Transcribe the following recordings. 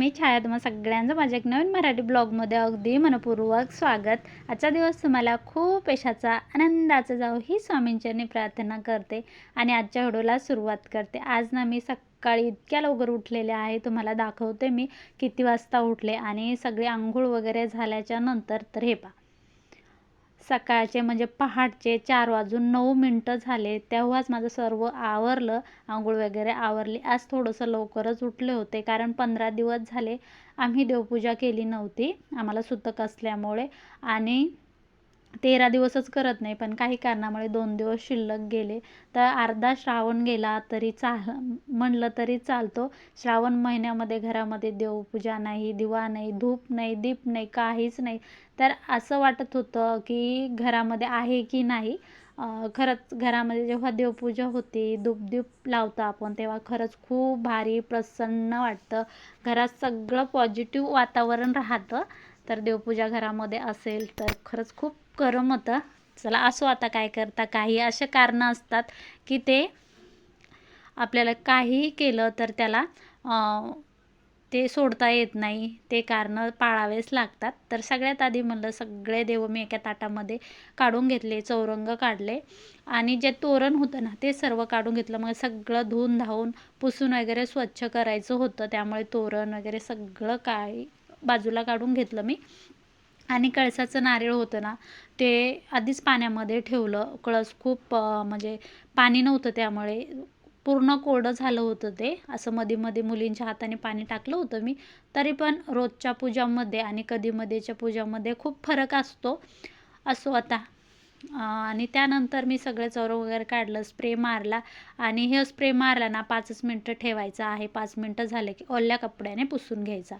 मी छाया, तुम्हा सगळ्यांचं माझ्या एक नवीन मराठी ब्लॉगमध्ये अगदी मनपूर्वक स्वागत। आजचा दिवस तुम्हाला खूप यशाचा आनंदाचा जावो ही स्वामींचरणी प्रार्थना करते आणि आजच्या व्हिडिओला सुरुवात करते। आज ना मी सकाळी इतक्या लवकर उठलेले आहे, तुम्हाला दाखवते मी किती वाजता उठले आणि सगळे अंघोळ वगैरे झाल्याच्या नंतर तर हे पहा, सकाळचे म्हणजे पहाटचे 4:09 झाले तेव्हाच माझं सर्व आवरलं, अंघोळ वगैरे आवरली। आज थोडंसं लवकरच उठले होते कारण 15 दिवस झाले आम्ही देवपूजा केली नव्हती, आम्हाला सुतक असल्यामुळे, आणि 13 दिवसच करत नाही, पण काही कारणामुळे 2 दिवस शिल्लक गेले। तर अर्धा श्रावण गेला तरी म्हणलं तरी चालतो। श्रावण महिन्यामध्ये घरामध्ये देवपूजा नाही, दिवा नाही, धूप नाही, दीप नाही, काहीच नाही। तर असं वाटत होतं की घरामध्ये आहे की नाही। खरंच घरामध्ये जेव्हा देवपूजा होते, धूपदीप लावतो आपण, तेव्हा खरंच खूप भारी प्रसन्न वाटतं, घरात सगळं पॉझिटिव्ह वातावरण राहतं। तर देवपूजा घरामध्ये असेल तर खरंच खूप करमतं। चला असो, आता काय करता, काही असे कारणं असतात की ते आपल्याला काहीही केलं तर त्याला ते सोडता येत नाही, ते कारणं पाळावेच लागतात। तर सगळ्यात आधी म्हणलं सगळे देव मी एका ताटामध्ये काढून घेतले, चौरंग काढले आणि जे तोरण होतं ना ते सर्व काढून घेतलं। मग सगळं धुवून धावून पुसून वगैरे स्वच्छ करायचं होतं, त्यामुळे तोरण वगैरे सगळं काही बाजूला काढून घेतलं मी। आणि कळसाचं नारळ होतं ना ते आधीच पाण्यामध्ये ठेवलं। कळस खूप म्हणजे पाणी नव्हतं त्यामुळे पूर्ण कोरडं झालं होतं ते, असं मध्ये मध्ये मुलींच्या हाताने पाणी टाकलं होतं मी। तरी पण रोजच्या पूजामध्ये आणि कधीमध्येच्या पूजामध्ये खूप फरक असतो। असो आता, आणि त्यानंतर मी सगळं चौरं वगैरे काढलं, स्प्रे मारला आणि हे स्प्रे मारला ना 5 मिनटं ठेवायचा आहे। 5 मिनटं झाले की ओल्या कपड्याने पुसून घ्यायचा।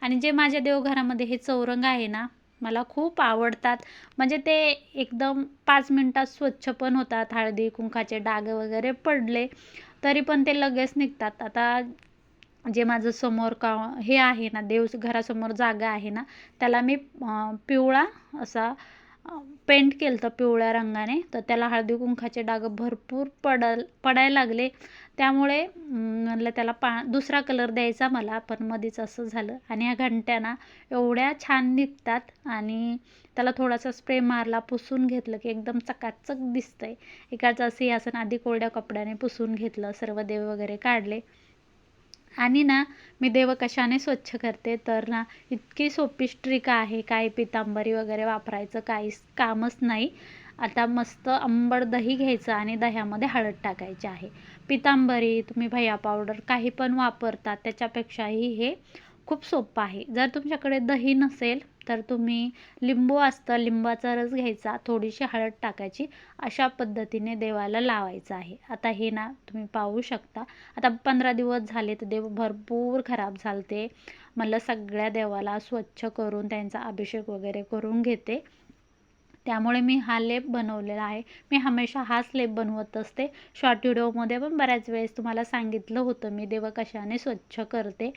आणि जे माझ्या देवघरामध्ये हे चौरंग आहे ना मला खूप आवडतात, म्हणजे ते एकदम 5 मिनटात स्वच्छ पण होतात, हळदी कुंकाचे डाग वगैरे पडले तरी पण ते लगेच निघतात। आता जे माझं समोर हे आहे ना, देव घरासमोर जागा आहे ना, त्याला मी पिवळा असा पेंट केलं होतं पिवळ्या रंगाने, तर त्याला हळदी कुंकाचे डाग भरपूर पडायला लागले। त्यामुळे म्हणलं त्याला दुसरा कलर द्यायचा मला, पण मध्येच असं झालं। आणि ह्या घंट्या ना एवढ्या छान निघतात, आणि त्याला थोडासा स्प्रे मारला, पुसून घेतलं की एकदम चकाचक दिसतंय। एकाचं सिंहासन आधी कोरड्या कपड्याने पुसून घेतलं, सर्व देव वगैरे काढले। आणि ना मी देव कशाने स्वच्छ करते तर ना इतकी सोपी ट्रिक आहे, काही पितांबरी वगैरे वापरायचं काहीच कामच नाही। आता मस्त आंबट दही घ्यायचं आणि दह्यामध्ये हळद टाकायची आहे। पितांबरी तुम्ही भैया पावडर काही पण वापरतात, त्याच्यापेक्षाही हे खूप सोपं आहे। जर तुमच्याकडे दही नसेल तर तुम्ही लिंबू असतं, लिंबाचा रस घ्यायचा, थोडीशी हळद टाकायची, अशा पद्धतीने देवाला लावायचं आहे। आता हे ना तुम्ही पाहू शकता, आता 15 दिवस झाले तर देव भरपूर खराब झालते। मला सगळ्या देवाला स्वच्छ करून त्यांचा अभिषेक वगैरे करून घेते, त्यामुळे मी हा लेप बनवलेला आहे। मी हमेशा हाच लेप बनवत असते। शॉर्ट व्हिडिओमध्ये पण बऱ्याच वेळेस तुम्हाला सांगितलं होतं मी देव कशाने स्वच्छ करते,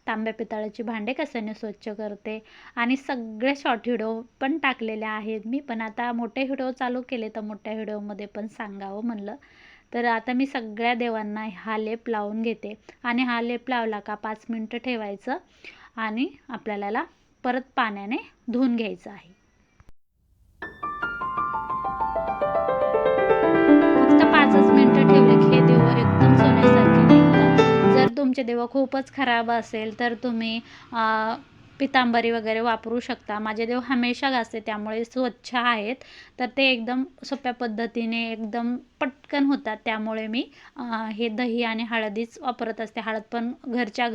तांब्या पितळाची भांडे कशाने स्वच्छ करते, आणि सगळे शॉर्ट व्हिडिओ पण टाकलेले आहेत मी। पण आता मोठे व्हिडिओ चालू केले तर मोठ्या व्हिडिओमध्ये पण सांगावं म्हणलं। तर आता मी सगळ्या देवांना हा लेप लावून घेते, आणि हा लेप लावला का 5 मिनटं ठेवायचं आणि आपल्याला परत पाण्याने धुवून घ्यायचं आहे। फक्त 5च मिनटं ठेवले की हे देव एकदम सोन्यासारखे निघतात। जर तुमचे देव खूपच खराब असेल तर तुम्ही पितांबरी वगैरे वापरू शकता। माझे देव हमेशा घासते त्यामुळे स्वच्छ आहेत, तर ते एकदम सोप्या पद्धतीने एकदम पटकन होतात। त्यामुळे मी हे दही आणि हळदीच वापरत असते। हळद पण घरच्या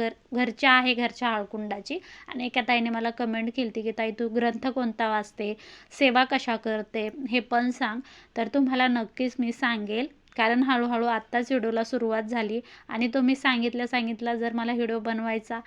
आहे, घरच्या हळकुंडाची। आणि एका ताईने मला कमेंट केली होती की ताई तू ग्रंथ कोणता वाचते, सेवा कशा करते, हे पण सांग। तर तुम्हाला नक्कीच मी सांगेल, कारण हळूहळू आत्ताच व्हिडिओला सुरुवात झाली आणि तुम्ही सांगितलं जर मला व्हिडिओ बनवायचा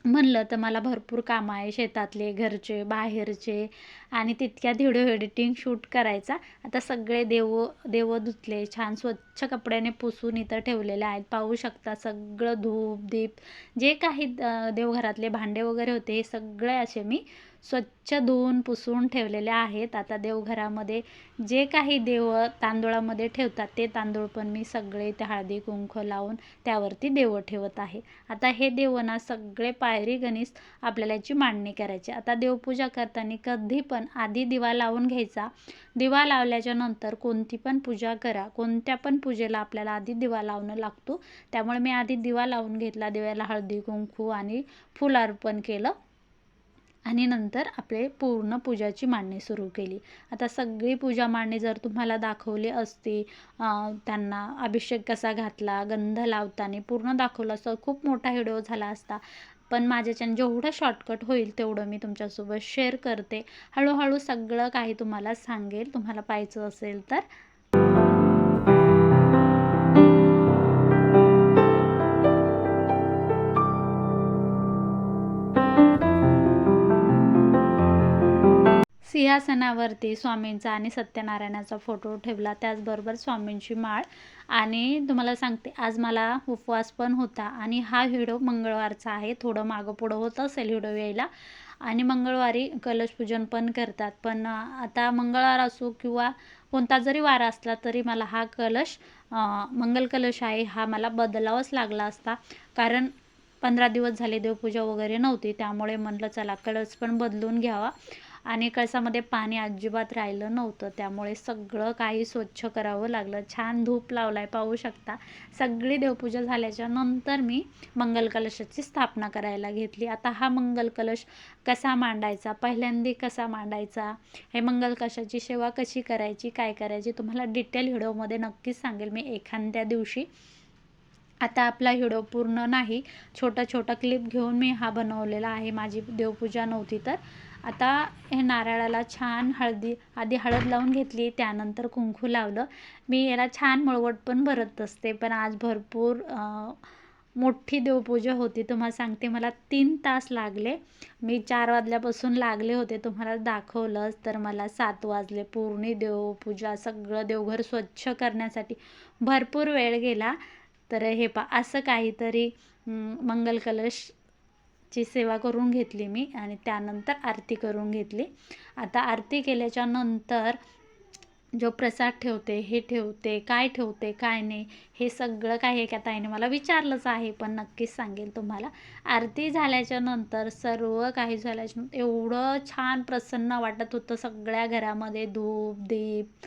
म्हणलं तर मला भरपूर कामं आहे, शेतातले, घरचे, बाहेरचे, आणि तितक्यात व्हिडिओ एडिटिंग शूट करायचा. आता सगळे देव धुतले, छान स्वच्छ कपड्याने पुसून इथं ठेवलेले आहेत. पाहू शकता सगळं धूप दीप जे काही देवघरातले भांडे वगैरे होते हे सगळे असे मी स्वच्छ धुवून पुसून ठेवलेले आहेत. आता देवघरामध्ये जे काही देव तांदूळामध्ये ठेवतात ते तांदूळ पण मी सगळे ते हळदी कुंकू लावून त्यावरती देव ठेवत आहे. आता हे देव ना सगळे पायरी गणित आपल्याला याची मांडणी करायची. आता देवपूजा करताना कधी पण आधी दिवा लावून घ्यायचा. दिवा लावल्याच्या नंतर कोणती पण पूजा करा, कोणत्या पण पूजेला आपल्याला आधी दिवा लावणं लागतो. त्यामुळे मी आधी दिवा लावून घेतला, दिव्याला हळदी कुंकू आणि फुल अर्पण केलं आणि नंतर आपले पूर्ण पूजाची मांडणी सुरू केली. आता सगळी पूजा मांडणी जर तुम्हाला दाखवली असती, त्यांना अभिषेक कसा घातला, गंध लावताना पूर्ण दाखवलं असतं, खूप मोठा व्हिडिओ झाला असता. पण माझ्याच्यानं जेवढं शॉर्टकट होईल तेवढं मी तुमच्यासोबत शेअर करते. हळूहळू सगळं काही तुम्हाला सांगेल, तुम्हाला पाहायचं असेल तर. सिंहासनावरती स्वामींचा आणि सत्यनारायणाचा फोटो ठेवला, त्याचबरोबर स्वामींची माळ. आणि तुम्हाला सांगते आज मला उपवास पण होता आणि हा व्हिडिओ मंगळवारचा आहे. थोडं मागं पुढं होत असेल व्हिडिओ यायला. आणि मंगळवारी कलशपूजन पण करतात. पण आता मंगळवार असो किंवा कोणता जरी वार असला तरी मला हा कलश मंगल कलश आहे हा मला बदलावाच लागला असता. कारण 15 दिवस झाले देवपूजा वगैरे नव्हती, त्यामुळे म्हटलं चला कलश पण बदलून घ्यावा. आणि कळसामध्ये पाणी अजिबात राहिलं नव्हतं, त्यामुळे सगळं काही स्वच्छ करावं लागलं. छान धूप लावलाय पाहू शकता. सगळी देवपूजा झाल्याच्या नंतर मी मंगल कलशाची स्थापना करायला घेतली. आता हा मंगल कलश कसा मांडायचा, पहिल्यांदा कसा मांडायचा, हे मंगल कलशाची सेवा कशी करायची, काय करायची तुम्हाला डिटेल व्हिडिओमध्ये नक्कीच सांगेल मी एखाद्या दिवशी. आता आपला व्हिडिओ पूर्ण नाही, छोटा क्लिप घेऊन मी हा बनवलेला आहे. माझी देवपूजा नव्हती तर. आता हे नारळाला छान आधी हळद लावून घेतली, त्यानंतर कुंकू लावलं. मी याला छान मळवट पण भरत असते, पण आज भरपूर मोठी देवपूजा होती. तुम्हाला सांगते मला 3 तास लागले. मी 4 वाजल्यापासून लागले होते, तुम्हाला दाखवलंच तर मला 7 वाजले. पूर्ण देवपूजा सगळं देवघर स्वच्छ करण्यासाठी भरपूर वेळ गेला. तर हे असं काहीतरी मंगल कलशची सेवा करून घेतली मी आणि त्यानंतर आरती करून घेतली. आता आरती केल्याच्या नंतर जो प्रसाद ठेवते, हे ठेवते, काय ठेवते काय नाही हे सगळं काही एका ताईने मला विचारलंच आहे, पण नक्कीच सांगेल तुम्हाला. आरती झाल्याच्या नंतर सर्व काही झाल्याच्या नंतर एवढं छान प्रसन्न वाटत होतं सगळ्या घरामध्ये. धूप दीप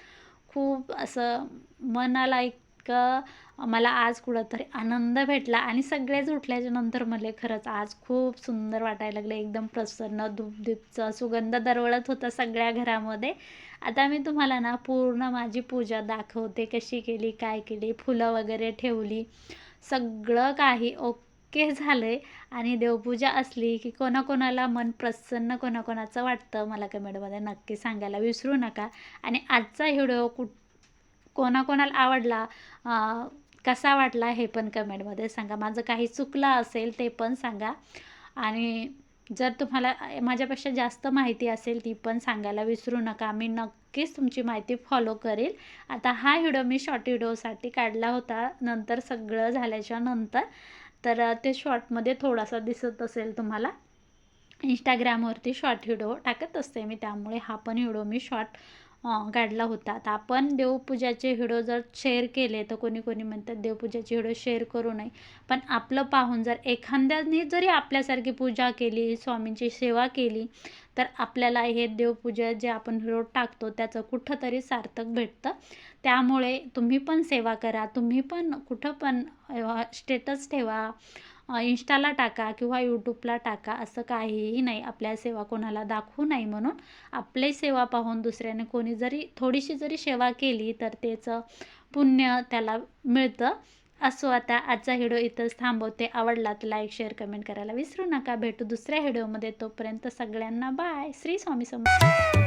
खूप असं मनाला इतकं मला आज कुठंतरी आनंद भेटला. आणि सगळेच उठल्याच्या नंतर मला खरंच आज खूप सुंदर वाटायला लागलं, एकदम प्रसन्न. धूपदीपचा सुगंध दरवळत होता सगळ्या घरामध्ये. आता मी तुम्हाला ना पूर्ण माझी पूजा दाखवते, कशी केली काय केली, फुलं वगैरे ठेवली, सगळं काही ओके झालंय. आणि देवपूजा असली की कोणाकोणाला मन प्रसन्न कोणाकोणाचं वाटतं मला कमेंटमध्ये नक्की सांगायला विसरू नका. आणि आजचा व्हिडिओ कोणाकोणाला आवडला, कसा वाटला हे पण कमेंटमध्ये सांगा. माझं काही चुकलं असेल ते पण सांगा. आणि जर तुम्हाला माझ्यापेक्षा जास्त माहिती असेल ती पण सांगायला विसरू नका. मी नक्कीच तुमची माहिती फॉलो करेल. आता हा व्हिडिओ मी शॉर्ट व्हिडिओसाठी काढला होता, नंतर सगळं झाल्याच्या नंतर. तर ते शॉर्टमध्ये थोडासा दिसत असेल तुम्हाला. इंस्टाग्रामवरती शॉर्ट व्हिडिओ टाकत असते मी, त्यामुळे हा पण व्हिडिओ मी शॉर्ट काढला होता. आता आपण देवपूजाचे व्हिडिओ जर शेअर केले तर कोणी म्हणतात देवपूजाचे व्हिडिओ शेअर करू नये. पण आपलं पाहून जर एखाद्याने जरी आपल्यासारखी पूजा केली, स्वामींची सेवा केली, तर आपल्याला हे देवपूजा जे आपण व्हिडिओ टाकतो त्याचं कुठंतरी सार्थक भेटतं. त्यामुळे तुम्ही पण सेवा करा, तुम्ही पण कुठं पण स्टेटस ठेवा, इंस्टाला टाका किंवा यूट्यूबला टाका, असं काहीही नाही. आपल्या सेवा कोणाला दाखवू नाही म्हणून. आपली सेवा पाहून दुसऱ्याने कोणी जरी थोडीशी जरी सेवा केली तर त्याचं पुण्य त्याला मिळतं. असो, आता आजचा व्हिडिओ इथंच थांबवते. आवडला तर लाईक शेअर कमेंट करायला विसरू नका. भेटू दुसऱ्या व्हिडिओमध्ये, तोपर्यंत सगळ्यांना बाय. श्री स्वामी समर्थ.